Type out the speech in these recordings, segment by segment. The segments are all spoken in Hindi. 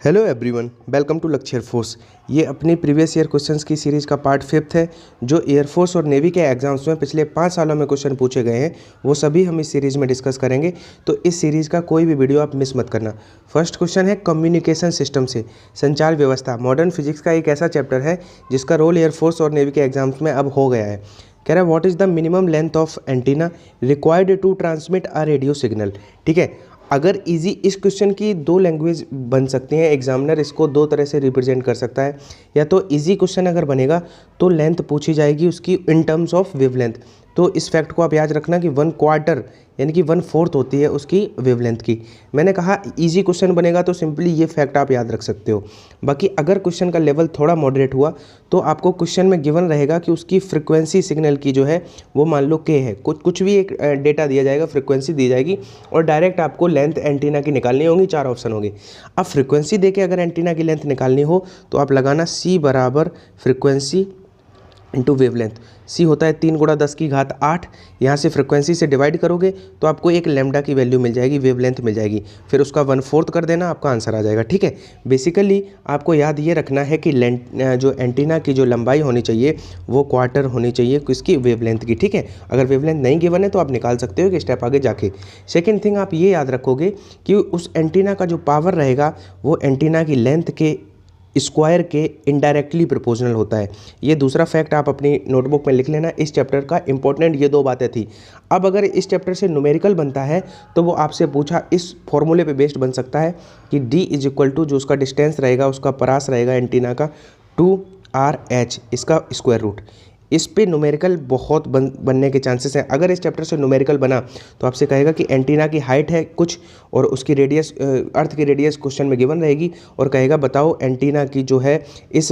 हेलो एवरीवन, वेलकम टू लक्ष्य एयरफोर्स। ये अपनी प्रीवियस ईयर क्वेश्चंस की सीरीज़ का पार्ट 5 है। जो एयरफोर्स और नेवी के एग्जाम्स में पिछले 5 सालों में क्वेश्चन पूछे गए हैं वो सभी हम इस सीरीज़ में डिस्कस करेंगे। तो इस सीरीज़ का कोई भी वीडियो आप मिस मत करना। फर्स्ट क्वेश्चन है कम्युनिकेशन सिस्टम से संचार व्यवस्था। मॉडर्न फिजिक्स का एक ऐसा चैप्टर है जिसका रोल एयरफोर्स और नेवी के एग्जाम्स में अब हो गया है। कह रहा है what is the minimum length of antenna required to transmit a radio signal. ठीक है, अगर इजी इस क्वेश्चन की दो लैंग्वेज बन सकती हैं, एग्जामिनर इसको दो तरह से रिप्रेजेंट कर सकता है। या तो इजी क्वेश्चन अगर बनेगा तो लेंथ पूछी जाएगी उसकी इन टर्म्स ऑफ वेवलेंथ। तो इस फैक्ट को आप याद रखना कि 1/4 यानी कि 1/4 होती है उसकी वेवलेंथ की। मैंने कहा इजी क्वेश्चन बनेगा तो सिंपली ये फैक्ट आप याद रख सकते हो। बाकी अगर क्वेश्चन का लेवल थोड़ा मॉडरेट हुआ तो आपको क्वेश्चन में गिवन रहेगा कि उसकी फ्रिक्वेंसी सिग्नल की जो है वो मान लो के है, कुछ भी एक डेटा दिया जाएगा, फ्रिक्वेंसी दी जाएगी और डायरेक्ट आपको लेंथ एंटीना की निकालनी होगी। 4 ऑप्शन होंगे। अब फ्रिक्वेंसी देके अगर एंटीना की लेंथ निकालनी हो तो आप लगाना C बराबर फ्रिक्वेंसी इंटू वेवलेंथ। C होता है 3 × 10⁸ यहाँ से फ्रिक्वेंसी से डिवाइड करोगे तो आपको एक लैम्डा की वैल्यू मिल जाएगी, वेवलेंथ मिल जाएगी। फिर उसका 1/4 कर देना, आपका आंसर आ जाएगा। ठीक है, बेसिकली आपको याद ये रखना है कि जो एंटीना की जो लंबाई होनी चाहिए वो क्वार्टर होनी चाहिए किसकी, वेवलेंथ की। ठीक है, अगर वेवलेंथ नहीं गिवन है तो आप निकाल सकते हो कि स्टेप आगे जाके। सेकेंड थिंग आप ये याद रखोगे कि उस एंटीना का जो पावर रहेगा वो एंटीना की लेंथ के स्क्वायर के इनडायरेक्टली प्रोपोर्शनल होता है। ये दूसरा फैक्ट आप अपनी नोटबुक में लिख लेना। इस चैप्टर का इंपॉर्टेंट ये 2 बातें थी। अब अगर इस चैप्टर से न्यूमेरिकल बनता है तो वो आपसे पूछा इस फॉर्मूले पे बेस्ड बन सकता है कि D = जो उसका डिस्टेंस रहेगा, उसका परास रहेगा एंटीना का 2RH, इसका स्क्वायर रूट। इस पे न्यूमेरिकल बहुत बनने के चांसेस हैं। अगर इस चैप्टर से न्यूमेरिकल बना तो आपसे कहेगा कि एंटीना की हाइट है कुछ और उसकी रेडियस, अर्थ की रेडियस क्वेश्चन में गिवन रहेगी और कहेगा बताओ एंटीना की जो है इस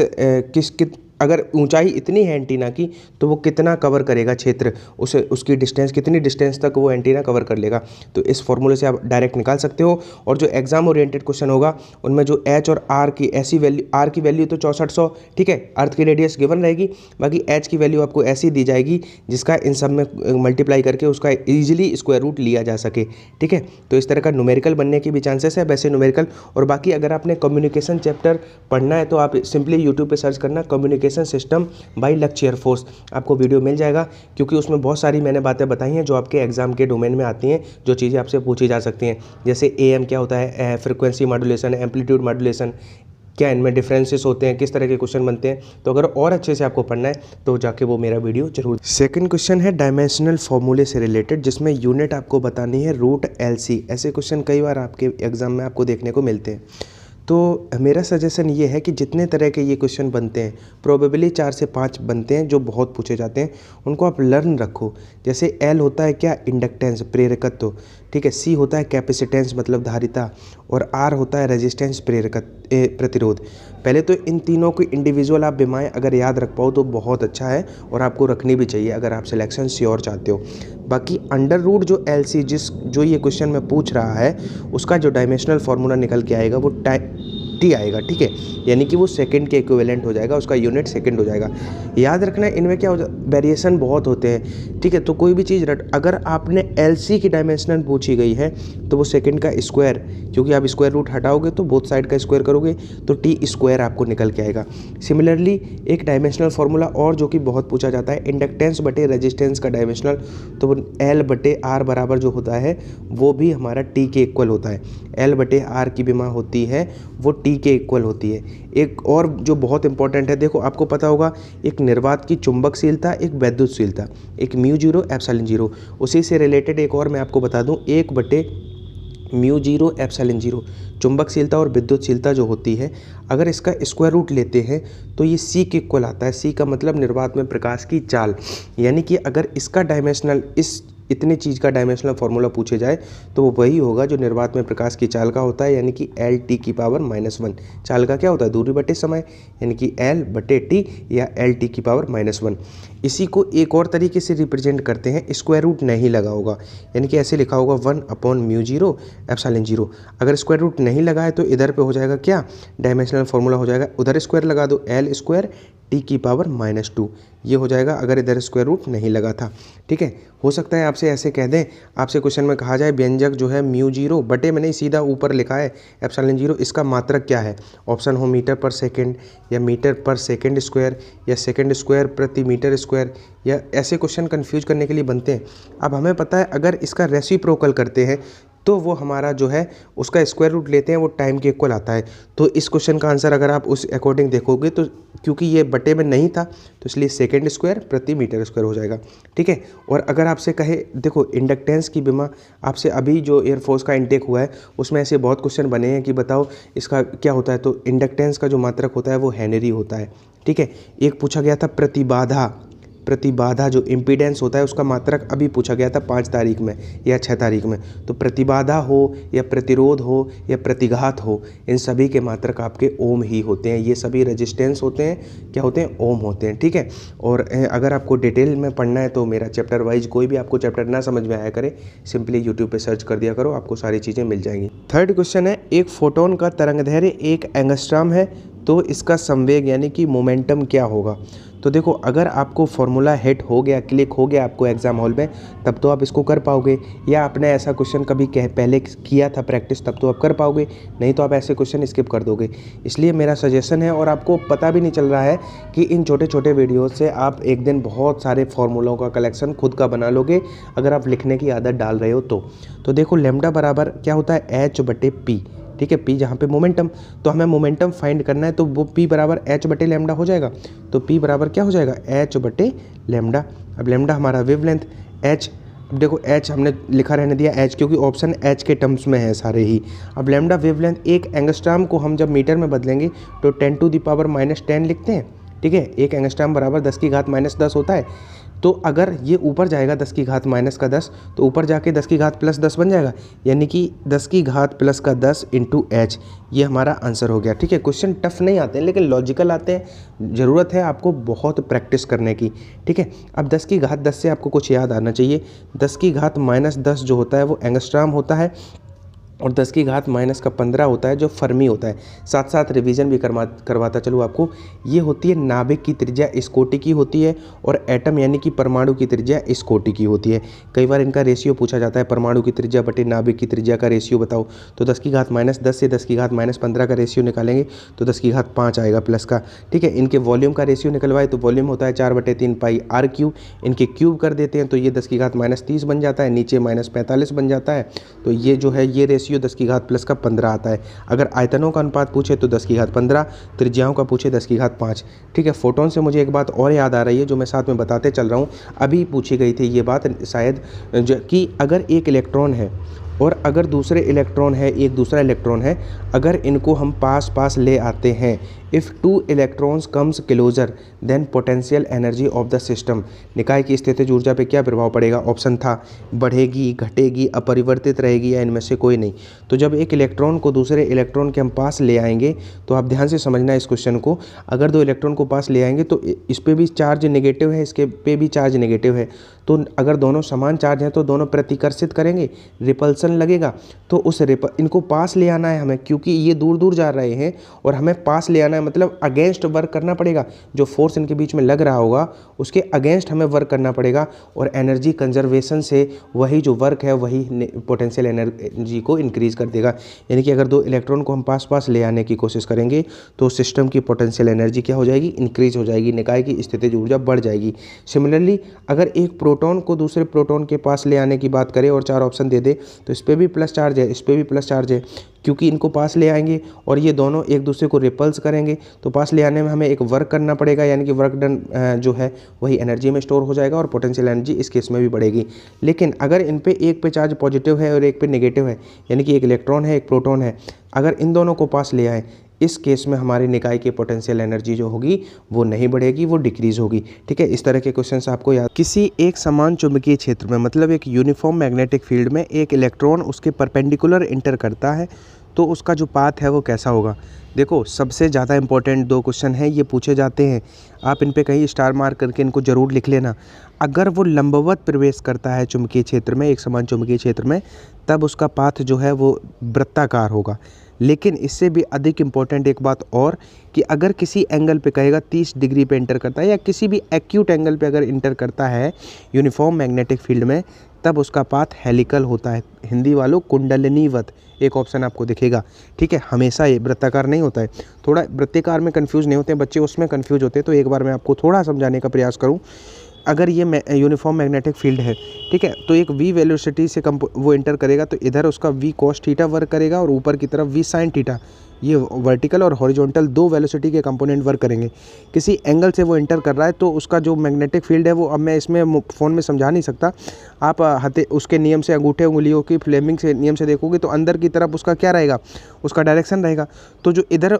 अगर ऊंचाई इतनी है एंटीना की तो वो कितना कवर करेगा क्षेत्र, उसकी डिस्टेंस कितनी डिस्टेंस तक वो एंटीना कवर कर लेगा। तो इस फॉर्मूले से आप डायरेक्ट निकाल सकते हो। और जो एग्जाम ओरिएंटेड क्वेश्चन होगा उनमें जो H और R की ऐसी वैल्यू, R की वैल्यू तो 6400, ठीक है, अर्थ की रेडियस गिवन रहेगी, बाकी H की वैल्यू आपको ऐसी दी जाएगी जिसका इन सब में मल्टीप्लाई करके उसका ईजिली स्क्वायर रूट लिया जा सके। ठीक है, तो इस तरह का न्यूमेरिकल बनने की भी चांसेस है वैसे न्यूमेरिकल। और बाकी अगर आपने कम्युनिकेशन चैप्टर पढ़ना है तो आप सिंपली यूट्यूब पे सर्च करना कम्युनिकेशन सिस्टम बाय लक्ष्य एयरफोर्स, आपको वीडियो मिल जाएगा। क्योंकि उसमें बहुत सारी मैंने बातें बताई हैं जो आपके एग्जाम के डोमेन में आती हैं, जो चीज़ें आपसे पूछी जा सकती हैं। जैसे AM क्या होता है, फ्रिक्वेंसी मॉड्यूलेशन, एम्पलीट्यूड मॉड्यूलेशन, क्या इनमें डिफरेंसेस होते हैं, किस तरह के क्वेश्चन बनते हैं। तो अगर और अच्छे से आपको पढ़ना है तो जाके वो मेरा वीडियो जरूर। सेकंड क्वेश्चन है डायमेंशनल फॉर्मूले से रिलेटेड, जिसमें यूनिट आपको बतानी है √LC। ऐसे क्वेश्चन कई बार आपके एग्जाम में आपको देखने को मिलते हैं। तो मेरा सजेशन ये है कि जितने तरह के ये क्वेश्चन बनते हैं, प्रोबेबली 4 से 5 बनते हैं जो बहुत पूछे जाते हैं, उनको आप लर्न रखो। जैसे L होता है क्या, इंडक्टेंस, प्रेरकत्व। ठीक है, C होता है कैपेसिटेंस मतलब धारिता, और R होता है रेजिस्टेंस, प्रतिरोध। पहले तो इन तीनों की इंडिविजुअल आप बीमाएँ अगर याद रख पाओ तो बहुत अच्छा है और आपको रखनी भी चाहिए अगर आप सिलेक्शन श्योर चाहते हो। बाकी अंडर रूट जो LC जो ये क्वेश्चन में पूछ रहा है उसका जो डायमेंशनल फार्मूला निकल के आएगा वो T आएगा। ठीक है, यानी कि वो सेकंड के इक्विवेलेंट हो जाएगा, उसका यूनिट सेकंड हो जाएगा। याद रखना है इनमें क्या हो वेरिएशन बहुत होते हैं। ठीक है, तो कोई भी चीज़ अगर आपने LC की डायमेंशनल पूछी गई है तो वो सेकंड का स्क्वायर, क्योंकि आप स्क्वायर रूट हटाओगे तो बोथ साइड का स्क्वायर करोगे तो T² आपको निकल के आएगा। सिमिलरली एक डायमेंशनल फार्मूला और जो कि बहुत पूछा जाता है, इंडक्टेंस बटे रेजिस्टेंस का डायमेंशनल, तो वो L/R बराबर जो होता है वो भी हमारा T के इक्वल होता है। L/R की विमा होती है वो T के इक्वल होती है। एक और जो बहुत इंपॉर्टेंट है, देखो आपको पता होगा एक निर्वात की चुंबकशीलता, एक वैद्युतशीलता, एक μ0 ε0। उसी से रिलेटेड एक और मैं आपको बता दूं, 1/μ0 ε0 चुंबकशीलता और विद्युतशीलता जो होती है, अगर इसका स्क्वायर रूट लेते हैं तो ये C के इक्वल आता है। C का मतलब निर्वात में प्रकाश की चाल, यानी कि अगर इसका डायमेंशनल इतने चीज़ का डायमेंशनल फार्मूला पूछे जाए तो वो वही होगा जो निर्वात में प्रकाश की चाल का होता है, यानी कि LT⁻⁻1। चाल का क्या होता है, दूरी बटे समय, यानी कि L/T या LT⁻⁻1। इसी को एक और तरीके से रिप्रेजेंट करते हैं, स्क्वायर रूट नहीं लगा होगा, यानी कि ऐसे लिखा होगा 1/μ0 ε0। अगर स्क्वायर रूट नहीं लगा है तो इधर पे हो जाएगा क्या, डायमेंशनल फार्मूला हो जाएगा, उधर स्क्वायर लगा दो L² T⁻²। ये हो जाएगा अगर इधर स्क्वायर रूट नहीं लगा था। ठीक है, हो सकता है आपसे ऐसे कह दें, आपसे क्वेश्चन में कहा जाए व्यंजक जो है म्यू जीरो बटे में नहीं सीधा ऊपर लिखा है एप्सिलॉन जीरो, इसका मात्रक क्या है? ऑप्शन हो मीटर पर सेकेंड या मीटर पर सेकेंड स्क्वायर या सेकेंड स्क्वायर प्रति मीटर स्क्वायर, या ऐसे क्वेश्चन कन्फ्यूज करने के लिए बनते हैं। अब हमें पता है अगर इसका रेसिप्रोकल करते हैं तो वो हमारा जो है उसका स्क्वायर रूट लेते हैं, वो टाइम के इक्वल आता है। तो इस क्वेश्चन का आंसर अगर आप उस अकॉर्डिंग देखोगे तो क्योंकि ये बटे में नहीं था तो इसलिए सेकेंड स्क्वायर प्रति मीटर स्क्वायर हो जाएगा। ठीक है, और अगर आपसे कहे देखो इंडक्टेंस की बिमा, आपसे अभी जो एयरफोर्स का इंटेक हुआ है उसमें ऐसे बहुत क्वेश्चन बने हैं कि बताओ इसका क्या होता है, तो इंडक्टेंस का जो मात्रक होता है वो हेनरी होता है। ठीक है, एक पूछा गया था प्रतिबाधा जो इम्पीडेंस होता है उसका मात्रक अभी पूछा गया था 5 तारीख में या 6 तारीख में। तो प्रतिबाधा हो या प्रतिरोध हो या प्रतिघात हो, इन सभी के मात्रक आपके ओम ही होते हैं। ये सभी रेजिस्टेंस होते हैं, क्या होते हैं? ओम होते हैं। ठीक है, और अगर आपको डिटेल में पढ़ना है तो मेरा चैप्टर वाइज कोई भी आपको चैप्टर ना समझ में आया करे, सिंपली यूट्यूब पे सर्च कर दिया करो, आपको सारी चीज़ें मिल जाएंगी। थर्ड क्वेश्चन है, एक फोटोन का तरंगदैर्घ्य 1 एंगस्ट्रॉम है तो इसका संवेग यानी कि मोमेंटम क्या होगा? तो देखो अगर आपको फॉर्मूला हिट हो गया, क्लिक हो गया आपको एग्जाम हॉल में, तब तो आप इसको कर पाओगे, या आपने ऐसा क्वेश्चन कभी पहले किया था प्रैक्टिस तब तो आप कर पाओगे, नहीं तो आप ऐसे क्वेश्चन स्किप कर दोगे। इसलिए मेरा सजेशन है, और आपको पता भी नहीं चल रहा है कि इन छोटे छोटे वीडियो से आप एक दिन बहुत सारे फार्मूलों का कलेक्शन खुद का बना लोगे अगर आप लिखने की आदत डाल रहे हो तो देखो लैम्डा बराबर क्या होता है? H/P। ठीक है, P जहाँ पे मोमेंटम, तो हमें मोमेंटम फाइंड करना है तो वो P बराबर H/λ हो जाएगा। तो P बराबर क्या हो जाएगा? H/λ। अब लैम्डा हमारा वेवलेंथ, H, अब देखो H हमने लिखा रहने दिया H क्योंकि ऑप्शन H के टर्म्स में है सारे ही। अब लैम्डा वेवलेंथ, 1 एंगस्ट्रॉम को हम जब मीटर में बदलेंगे तो 10⁻⁻10 लिखते हैं। ठीक है, 1 एंगस्ट्रॉम बराबर 10⁻⁻10 होता है। तो अगर ये ऊपर जाएगा 10⁻⁻10 तो ऊपर जाके 10⁻+10 बन जाएगा, यानी कि 10⁻+10 इंटू H, ये हमारा आंसर हो गया। ठीक है, क्वेश्चन टफ नहीं आते हैं लेकिन लॉजिकल आते हैं, ज़रूरत है आपको बहुत प्रैक्टिस करने की। ठीक है, अब 10⁻10 से आपको कुछ याद आना चाहिए। 10⁻−10 जो होता है वो एंगस्ट्रॉम होता है, और 10⁻⁻15 होता है जो फर्मी होता है। साथ साथ रिवीजन भी करवाता चलूँ आपको, ये होती है नाभिक की त्रिज्या इस कोटि की होती है, और एटम यानी कि परमाणु की त्रिज्या इस कोटि की होती है। कई बार इनका रेशियो पूछा जाता है, परमाणु की त्रिज्या बटे नाभिक की त्रिज्या का रेशियो बताओ, तो 10⁻10 से 10⁻15 का रेशियो निकालेंगे तो 10⁵ आएगा प्लस का। ठीक है, इनके वॉल्यूम का रेशियो निकलवाए तो वॉल्यूम होता है 4/3 πr³, इनके क्यूब कर देते हैं तो ये 10⁻30 बन जाता है, नीचे -45 बन जाता है। तो ये जो है ये रेशियो 10⁻+15 आता है। अगर आयतनों का अनुपात पूछे तो 10⁻15, त्रिज्याओं का पूछे 10⁻5। ठीक है, फोटोन से मुझे एक बात और याद आ रही है जो मैं साथ में बताते चल रहा हूँ, अभी पूछी गई थी ये बात शायद, कि अगर एक इलेक्ट्रॉन है और अगर दूसरे इलेक्ट्रॉन है, एक दूसरा इलेक्ट्रॉन है, अगर इनको हम पास ले आते हैं, if 2 electrons comes closure then potential energy of the system, निकाय की स्थितिज ऊर्जा पे क्या प्रभाव पड़ेगा? ऑप्शन था बढ़ेगी, घटेगी, अपरिवर्तित रहेगी या इनमें से कोई नहीं। तो जब एक इलेक्ट्रॉन को दूसरे इलेक्ट्रॉन के हम पास ले आएंगे, तो आप ध्यान से समझना इस क्वेश्चन को, अगर 2 इलेक्ट्रॉन को पास ले आएंगे तो इस पे भी चार्ज नेगेटिव है, इसके पे भी चार्ज नेगेटिव है, तो अगर दोनों समान चार्ज हैं तो दोनों प्रतिकर्षित करेंगे, रिपल्सन लगेगा। तो उस इनको पास ले आना है हमें, क्योंकि ये दूर दूर जा रहे हैं और हमें पास ले आना है, मतलब अगेंस्ट वर्क करना पड़ेगा। जो फोर्स इनके बीच में लग रहा होगा उसके अगेंस्ट हमें वर्क करना पड़ेगा, और एनर्जी कंजर्वेशन से वही जो वर्क है वही पोटेंशियल एनर्जी को इंक्रीज कर देगा। यानी कि अगर 2 इलेक्ट्रॉन को हम पास ले आने की कोशिश करेंगे तो सिस्टम की पोटेंशियल एनर्जी क्या हो जाएगी? इंक्रीज हो जाएगी, निकाय की स्थितिज ऊर्जा बढ़ जाएगी। सिमिलरली अगर एक प्रोटॉन को दूसरे प्रोटॉन के पास ले आने की बात करें और 4 ऑप्शन दे दे, तो इस पर भी प्लस चार्ज है, इस पर भी प्लस चार्ज है, क्योंकि इनको पास ले आएंगे और ये दोनों एक दूसरे को रिपल्स करेंगे, तो पास ले आने में हमें एक वर्क करना पड़ेगा, यानी कि वर्क डन जो है वही एनर्जी में स्टोर हो जाएगा और पोटेंशियल एनर्जी इस केस में भी बढ़ेगी। लेकिन अगर इन पे एक पे चार्ज पॉजिटिव है और एक पे नेगेटिव है, यानी कि एक इलेक्ट्रॉन है एक प्रोटॉन है, अगर इन दोनों को पास ले आए, इस केस में हमारी निकाय की पोटेंशियल एनर्जी जो होगी वो नहीं बढ़ेगी, वो डिक्रीज होगी। ठीक है, इस तरह के क्वेश्चंस आपको याद। किसी एक समान चुंबकीय क्षेत्र में, मतलब एक यूनिफॉर्म मैग्नेटिक फील्ड में, एक इलेक्ट्रॉन उसके परपेंडिकुलर इंटर करता है तो उसका जो पाथ है वो कैसा होगा? देखो सबसे ज़्यादा इंपॉर्टेंट 2 क्वेश्चन हैं, ये पूछे जाते हैं, आप इन पे कहीं स्टार मार्क करके इनको ज़रूर लिख लेना। अगर वो लंबवत प्रवेश करता है चुंबकीय क्षेत्र में, एक समान चुंबकीय क्षेत्र में, तब उसका पाथ जो है वो वृत्ताकार होगा। लेकिन इससे भी अधिक इम्पोर्टेंट एक बात और कि अगर किसी एंगल पे कहेगा 30 डिग्री पे इंटर करता है या किसी भी एक्यूट एंगल पे अगर इंटर करता है यूनिफॉर्म मैग्नेटिक फील्ड में, तब उसका पाथ हेलिकल होता है, हिंदी वालों कुंडलिनीवत। एक ऑप्शन आपको दिखेगा, ठीक है। हमेशा ये वृत्ताकार नहीं होता है, थोड़ा वृत्ताकार में कंफ्यूज नहीं होते हैं बच्चे, उसमें कंफ्यूज होते हैं। तो एक बार मैं आपको थोड़ा समझाने का प्रयास करूँ। अगर ये यूनिफॉर्म मैग्नेटिक फील्ड है, ठीक है, तो एक v वेलोसिटी से वो इंटर करेगा, तो इधर उसका v cos थीटा वर्क करेगा और ऊपर की तरफ v sin थीटा, ये वर्टिकल और हॉरिजॉन्टल दो वेलोसिटी के कंपोनेंट वर्क करेंगे। किसी एंगल से वो इंटर कर रहा है तो उसका जो मैग्नेटिक फील्ड है वो, अब मैं इसमें फ़ोन में समझा नहीं सकता, आप उसके नियम से, अंगूठे उंगलियों की फ्लेमिंग से नियम से देखोगे तो अंदर की तरफ उसका क्या रहेगा, उसका डायरेक्शन रहेगा। तो जो इधर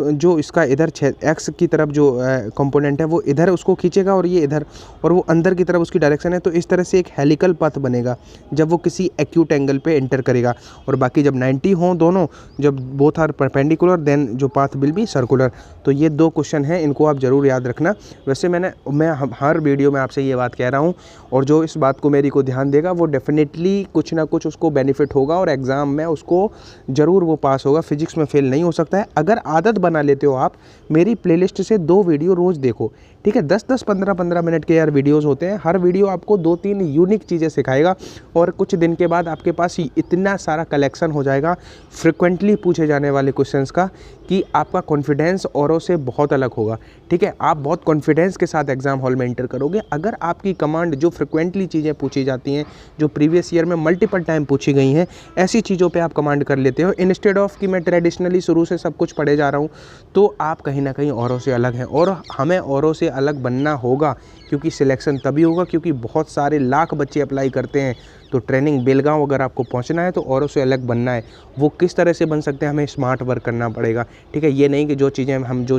जो इसका इधर एक्स की तरफ जो कंपोनेंट है वो इधर उसको खींचेगा और ये इधर, और वो अंदर की तरफ उसकी डायरेक्शन है। तो इस तरह से एक हेलिकल पथ बनेगा जब वो किसी एक्यूट एंगल पे एंटर करेगा। और बाकी जब 90 हों दोनों, जब बोथ आर परपेंडिकुलर, देन जो पाथ विल बी सर्कुलर। तो ये दो क्वेश्चन हैं, इनको आप ज़रूर याद रखना। वैसे मैं हर वीडियो में आपसे ये बात कह रहा हूँ, और जो इस बात को मेरी को ध्यान देगा वो डेफिनेटली कुछ ना कुछ उसको बेनिफिट होगा और एग्ज़ाम में उसको ज़रूर वो पास होगा। फिजिक्स में फेल नहीं हो सकता है। अगर आदत बना लेते हो आप, मेरी प्लेलिस्ट से 2 वीडियो रोज़ देखो, ठीक है। 10-10, 15-15 मिनट के यार वीडियोस होते हैं, हर वीडियो आपको 2-3 यूनिक चीज़ें सिखाएगा और कुछ दिन के बाद आपके पास इतना सारा कलेक्शन हो जाएगा फ्रिक्वेंटली पूछे जाने वाले क्वेश्चंस का कि आपका कॉन्फिडेंस औरों से बहुत अलग होगा, ठीक है। आप बहुत कॉन्फिडेंस के साथ एग्जाम हॉल में एंटर करोगे अगर आपकी कमांड जो फ्रिक्वेंटली चीज़ें पूछी जाती हैं, जो प्रीवियस ईयर में मल्टीपल टाइम पूछी गई हैं, ऐसी चीज़ों पे आप कमांड कर लेते हो, इंस्टेड ऑफ कि मैं ट्रेडिशनली शुरू से सब कुछ पढ़े जा रहा हूँ। तो आप कहीं ना कहीं औरों से अलग हैं और हमें औरों से अलग बनना होगा, क्योंकि सिलेक्शन तभी होगा क्योंकि बहुत सारे लाख बच्चे अप्लाई करते हैं। तो ट्रेनिंग बेलगांव अगर आपको पहुंचना है तो औरों से अलग बनना है। वो किस तरह से बन सकते हैं, हमें स्मार्ट वर्क करना पड़ेगा, ठीक है। ये नहीं कि जो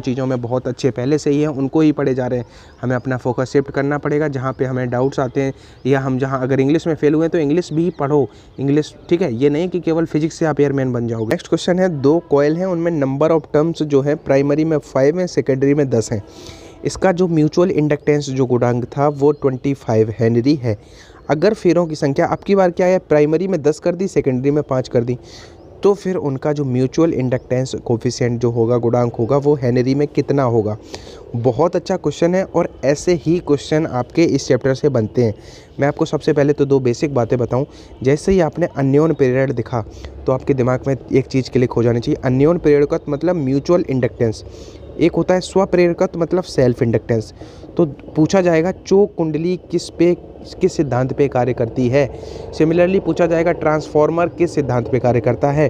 चीज़ों में बहुत अच्छे पहले से ही हैं उनको ही पढ़े जा रहे हैं। हमें अपना फोकस शिफ्ट करना पड़ेगा जहाँ पे हमें डाउट्स आते हैं, या हम जहाँ अगर इंग्लिश में फेल हुए हैं तो इंग्लिश भी पढ़ो, इंग्लिश, ठीक है। ये नहीं कि केवल फिजिक्स से आप एयरमैन बन जाओगे। नेक्स्ट क्वेश्चन है, 2 कॉइल हैं, उनमें नंबर ऑफ टर्म्स जो है प्राइमरी में 5 है, सेकेंडरी में 10 है। इसका जो म्यूचुअल इंडक्टेंस जो गुणांक था वो 25 हेनरी है। अगर फेरों की संख्या आपकी बार क्या है, प्राइमरी में 10 कर दी, सेकेंडरी में 5 कर दी, तो फिर उनका जो म्यूचुअल इंडक्टेंस कोफिशिएंट जो होगा, गुणांक होगा, वो हेनरी में कितना होगा। बहुत अच्छा क्वेश्चन है और ऐसे ही क्वेश्चन आपके इस चैप्टर से बनते हैं। मैं आपको सबसे पहले तो 2 बेसिक बातें बताऊं। जैसे ही आपने अन्योन पीरियड दिखा तो आपके दिमाग में एक चीज़ क्लिक हो जानी चाहिए। अन्योन पीरियड का मतलब म्यूचुअल इंडक्टेंस, एक होता है स्वप्रेरकत्व मतलब सेल्फ इंडक्टेंस। तो पूछा जाएगा चोक कुंडली किस सिद्धांत पे कार्य करती है। सिमिलरली पूछा जाएगा ट्रांसफार्मर किस सिद्धांत पे कार्य करता है।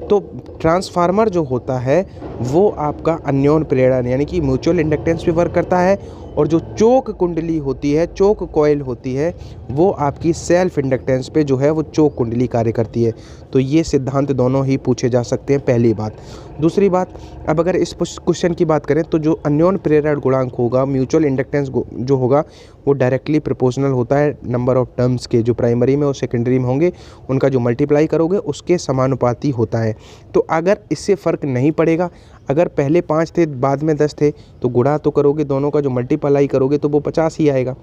तो ट्रांसफार्मर जो होता है वो आपका अन्योन प्रेरण यानी कि म्यूचुअल इंडक्टेंस पे वर्क करता है, और जो चोक कुंडली होती है, चोक कॉइल होती है, वो आपकी सेल्फ इंडक्टेंस पे जो है वो चोक कुंडली कार्य करती है। तो ये सिद्धांत दोनों ही पूछे जा सकते हैं, पहली बात। दूसरी बात, अब अगर इस क्वेश्चन की बात करें तो जो अन्योन प्रेरण गुणांक होगा, म्यूचुअल इंडक्टेंस जो होगा, वो डायरेक्टली प्रोपोर्शनल होता है नंबर ऑफ टर्म्स के, जो प्राइमरी में और सेकेंडरी में होंगे उनका जो मल्टीप्लाई करोगे उसके समानुपाती होता है। तो अगर इससे फ़र्क नहीं पड़ेगा, अगर पहले 5 थे बाद में 10 थे तो गुणा तो करोगे, दोनों का जो मल्टीप्लाई करोगे तो वो 50 ही आएगा।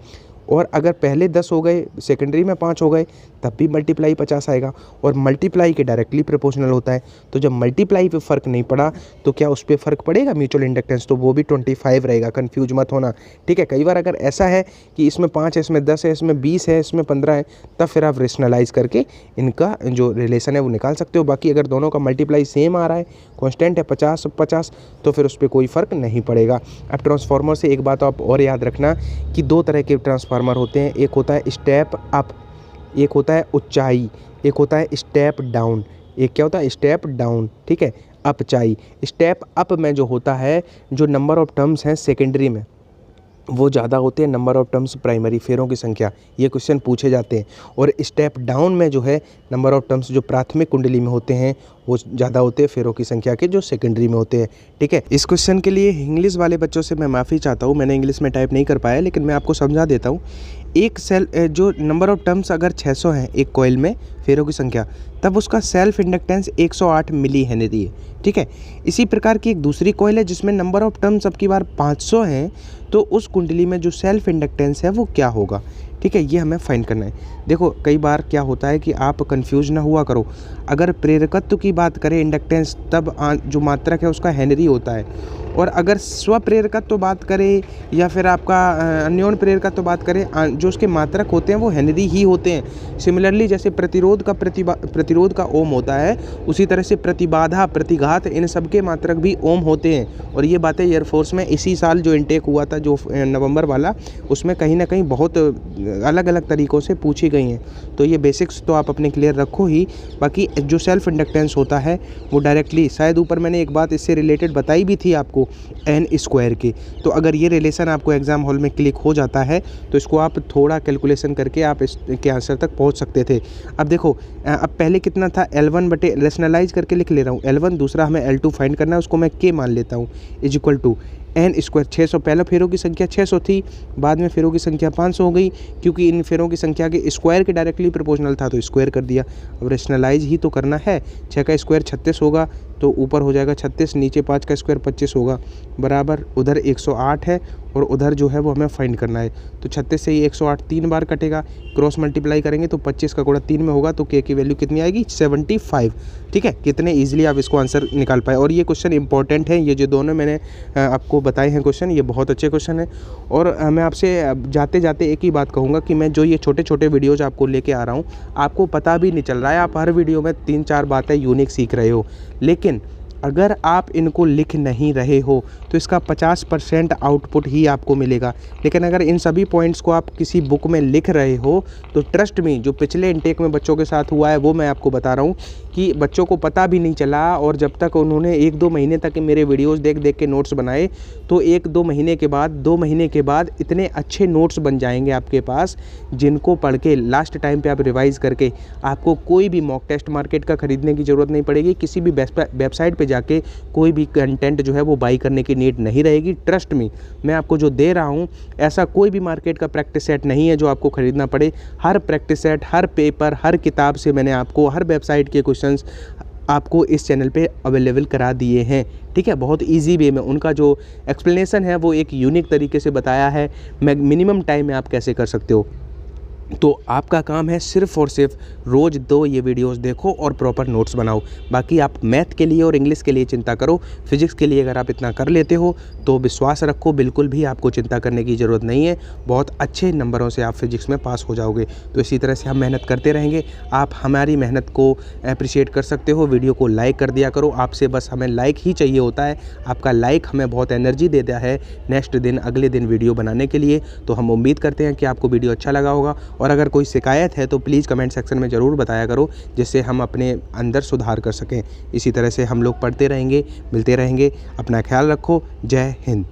और अगर पहले 10 हो गए, सेकेंडरी में 5 हो गए, तब भी मल्टीप्लाई 50 आएगा, और मल्टीप्लाई के डायरेक्टली प्रोपोर्शनल होता है। तो जब मल्टीप्लाई पे फ़र्क नहीं पड़ा तो क्या उस पर फ़र्क पड़ेगा म्यूचुअल इंडक्टेंस, तो वो भी 25 रहेगा। कन्फ्यूज मत होना, ठीक है। कई बार अगर ऐसा है कि इसमें 5 है, इसमें 10 है, इसमें 20 है, इसमें 15 है, तब फिर आप रेशनलाइज करके इनका जो रिलेशन है वो निकाल सकते हो। बाकी अगर दोनों का मल्टीप्लाई सेम आ रहा है, कॉन्स्टेंट है 50-50, तो फिर उस पर कोई फ़र्क नहीं पड़ेगा। अब ट्रांसफार्मर से एक बात आप और याद रखना कि 2 तरह के ट्रांसफार्मर होते हैं, एक होता है स्टेप अप, एक होता है ऊंचाई, एक होता है स्टेप डाउन। एक क्या होता है, स्टेप डाउन, ठीक है, अपचाई। स्टेप अप में जो होता है, जो नंबर ऑफ टर्म्स हैं सेकेंडरी में वो ज़्यादा होते हैं, नंबर ऑफ टर्म्स प्राइमरी, फेरों की संख्या, ये क्वेश्चन पूछे जाते हैं। और स्टेप डाउन में जो है नंबर ऑफ टर्म्स जो प्राथमिक कुंडली में होते हैं वो ज़्यादा होते हैं फेरों की संख्या के जो सेकेंडरी में होते हैं, ठीक है। इस क्वेश्चन के लिए इंग्लिश वाले बच्चों से मैं माफ़ी चाहता हूँ, मैंने इंग्लिश में टाइप नहीं कर पाया, लेकिन मैं आपको समझा देता हूँ। एक सेल जो नंबर ऑफ टर्म्स अगर 600 हैं एक कॉइल में फेरों की संख्या, तब उसका सेल्फ इंडक्टेंस 108 मिली हेनरी है। ठीक है, इसी प्रकार की एक दूसरी कॉइल है जिसमें नंबर ऑफ टर्न्स अब की बार 500 हैं, तो उस कुंडली में जो सेल्फ इंडक्टेंस है वो क्या होगा। ठीक है, ये हमें फाइंड करना है। देखो कई बार क्या होता है कि आप कंफ्यूज ना हुआ करो। अगर प्रेरकत्व की बात करें इंडक्टेंस, तब जो मात्रक है उसका हेनरी होता है, और अगर स्वप्रेरकत्व बात करें या फिर आपका अन्योन प्रेरकत्व बात करें, जो उसके मात्रक होते हैं वो हेनरी ही होते हैं। सिमिलरली जैसे प्रतिरोध का ओम होता है, उसी तरह से प्रतिबाधा, प्रतिघात, इन सब के मात्रक भी ओम होते हैं। और ये बातें एयरफोर्स में इसी साल जो इनटेक हुआ था, जो नवंबर वाला, उसमें कहीं ना कहीं बहुत अलग अलग तरीक़ों से पूछी गई हैं। तो ये बेसिक्स तो आप अपने क्लियर रखो ही। बाकी जो सेल्फ इंडक्टेंस होता है वो डायरेक्टली, शायद ऊपर मैंने एक बात इससे रिलेटेड बताई भी थी आपको, एन स्क्वायर की। तो अगर ये रिलेशन आपको एग्जाम हॉल में क्लिक हो जाता है तो इसको आप थोड़ा कैलकुलेशन करके आप इसके आंसर तक पहुंच सकते थे। अब देखो, अब पहले कितना था, L1 बटे, रेशनलाइज करके लिख ले रहा हूँ, L1, दूसरा हमें L2 फाइंड करना है, उसको मैं K मान लेता हूँ, is equal to n square. 600, पहले फेरों की संख्या 600 थी, बाद में फेरों की संख्या 500 हो गई, क्योंकि इन फेरों की संख्या के स्क्वायर के डायरेक्टली प्रोपोर्शनल था तो स्क्वायर कर दिया। अब रेशनलाइज ही तो करना है। 6 का स्क्वायर 36 होगा, तो ऊपर हो जाएगा 36, नीचे 5 का स्क्वायर 25 होगा, बराबर उधर 108 है और उधर जो है वो हमें फाइंड करना है। तो 36 से ही 108 3 बार कटेगा, क्रॉस मल्टीप्लाई करेंगे तो 25 का गुणा 3 में होगा, तो के की वैल्यू कितनी आएगी, 75। ठीक है, कितने ईजिली आप इसको आंसर निकाल पाए। और ये क्वेश्चन इंपॉर्टेंट है, ये जो दोनों मैंने आपको बताए हैं क्वेश्चन, ये बहुत अच्छे क्वेश्चन हैं। और मैं आपसे जाते जाते एक ही बात कहूँगा कि मैं जो ये छोटे छोटे वीडियोज़ आपको लेके आ रहा हूँ, आपको पता भी नहीं चल रहा है, आप हर वीडियो में 3-4 बातें यूनिक सीख रहे हो, लेकिन अगर आप इनको लिख नहीं रहे हो तो इसका 50% आउटपुट ही आपको मिलेगा। लेकिन अगर इन सभी पॉइंट्स को आप किसी बुक में लिख रहे हो तो ट्रस्ट मी, जो पिछले इनटेक में बच्चों के साथ हुआ है वो मैं आपको बता रहा हूँ कि बच्चों को पता भी नहीं चला, और जब तक उन्होंने 1-2 महीने तक मेरे वीडियोस देख देख के नोट्स बनाए, तो 1-2 महीने के बाद, 2 महीने के बाद इतने अच्छे नोट्स बन जाएंगे आपके पास, जिनको पढ़ के लास्ट टाइम पे आप रिवाइज़ करके आपको कोई भी मॉक टेस्ट मार्केट का खरीदने की ज़रूरत नहीं पड़ेगी, किसी भी वेबसाइट पे जाके कोई भी कंटेंट जो है वो बाई करने की नीड नहीं रहेगी। ट्रस्ट मी, मैं आपको जो दे रहा हूँ, ऐसा कोई भी मार्केट का प्रैक्टिस सेट नहीं है जो आपको खरीदना पड़े। हर प्रैक्टिस सेट, हर पेपर, हर किताब से मैंने आपको हर वेबसाइट के क्वेश्चंस आपको इस चैनल पे अवेलेबल करा दिए हैं। ठीक है, बहुत इजी वे में उनका जो एक्सप्लेनेशन है वो एक यूनिक तरीके से बताया है, मिनिमम टाइम में आप कैसे कर सकते हो। तो आपका काम है सिर्फ़ और सिर्फ रोज़ 2 ये वीडियोस देखो और प्रॉपर नोट्स बनाओ। बाकी आप मैथ के लिए और इंग्लिश के लिए चिंता करो, फिजिक्स के लिए अगर आप इतना कर लेते हो तो विश्वास रखो, बिल्कुल भी आपको चिंता करने की ज़रूरत नहीं है, बहुत अच्छे नंबरों से आप फिजिक्स में पास हो जाओगे। तो इसी तरह से हम मेहनत करते रहेंगे, आप हमारी मेहनत को अप्रिशिएट कर सकते हो, वीडियो को लाइक कर दिया करो। आपसे बस हमें लाइक ही चाहिए होता है, आपका लाइक हमें बहुत एनर्जी देता है नेक्स्ट दिन, अगले दिन वीडियो बनाने के लिए। तो हम उम्मीद करते हैं कि आपको वीडियो अच्छा लगा होगा, और अगर कोई शिकायत है तो प्लीज़ कमेंट सेक्शन में ज़रूर बताया करो, जिससे हम अपने अंदर सुधार कर सकें। इसी तरह से हम लोग पढ़ते रहेंगे, मिलते रहेंगे। अपना ख्याल रखो। जय हिंद।